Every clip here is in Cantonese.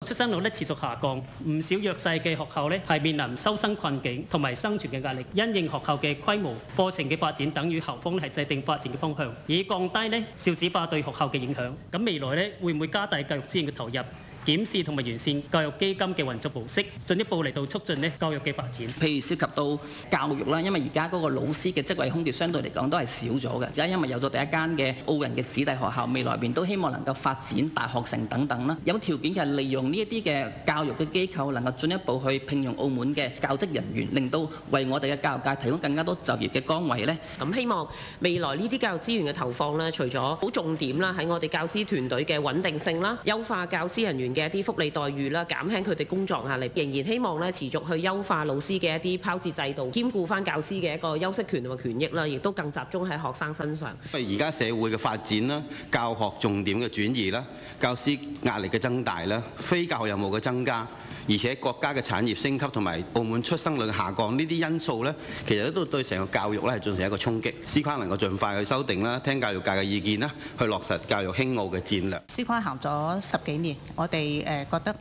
出生率咧持續下降，唔少弱勢嘅學校咧係面臨收生困境同埋生存嘅壓力。因應學校嘅規模、課程嘅發展等，與校方係制定發展嘅方向，以降低咧少子化對學校嘅影響。咁未來咧會唔會加大教育資源嘅投入？檢視同埋完善教育基金嘅運作模式，進一步嚟到促進咧教育嘅發展。譬如涉及到教育啦，因為而家嗰個老師嘅職位空缺相對嚟講都係少咗嘅。而家因為有咗第一間嘅澳人嘅子弟學校，未來邊都希望能夠發展大學城等等啦。有條件嘅利用呢一啲嘅教育嘅機構，能夠進一步去聘用澳門嘅教職人員，令到為我哋嘅教育界提供更加多就業嘅崗位呢。咁希望未來呢啲教育資源嘅投放呢，除咗好重點啦，喺我哋教師團隊嘅穩定性啦，優化教師人員嘅一啲福利待遇啦，減輕佢哋工作壓力，仍然希望咧持續去優化老師嘅一啲拋接制度，兼顧翻教師嘅一個休息權同埋權益啦，亦都更集中喺學生身上。因為而家社會嘅發展啦，教學重點嘅轉移啦，教師壓力嘅增大啦，非教學任務嘅增加，而且國家嘅產業升級同埋澳門出生率嘅下降，呢啲因素咧，其實都對成個教育咧係造成一個衝擊。司框能夠盡快去修訂啦，聽教育界嘅意見啦，去落實教育興澳嘅戰略。司框行咗10幾年，我哋覺得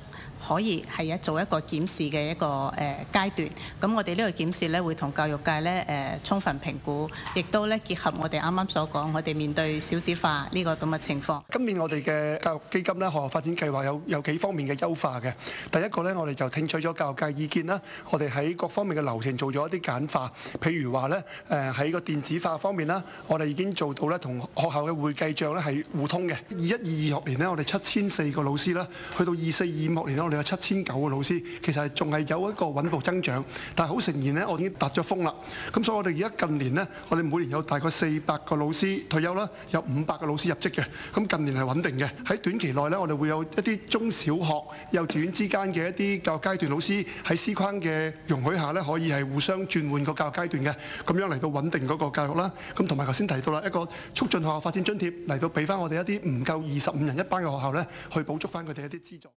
可以係做一個檢視嘅一個階段。咁我哋呢個檢視咧會同教育界咧充分評估，亦都咧結合我哋啱啱所講，我哋面對少子化呢個咁嘅情況。今年我哋嘅教育基金咧學校發展計劃有幾方面嘅優化嘅。第一個咧，我哋就聽取咗教育界意見啦，我哋喺各方面嘅流程做咗一啲簡化，譬如話咧喺個電子化方面啦，我哋已經做到咧同學校嘅會計賬咧係互通嘅。21-22學年咧，我哋7004個老師啦，去到24-25學年咧，我哋有7009個老師，其實仲係有一個穩步增長，但係好誠然咧，我已經達咗峰啦。咁所以我哋而家近年咧，我哋每年有大概400個老師退休啦，有500個老師入職嘅。咁近年係穩定嘅。喺短期內咧，我哋會有一啲中小學、幼稚園之間嘅一啲教育階段老師喺司框嘅容許下咧，可以係互相轉換個教育階段嘅，咁樣嚟到穩定嗰個教育啦。咁同埋頭先提到啦，一個促進學校發展津貼嚟到俾翻我哋一啲唔夠25人一班嘅學校咧，去補足翻佢哋一啲資助。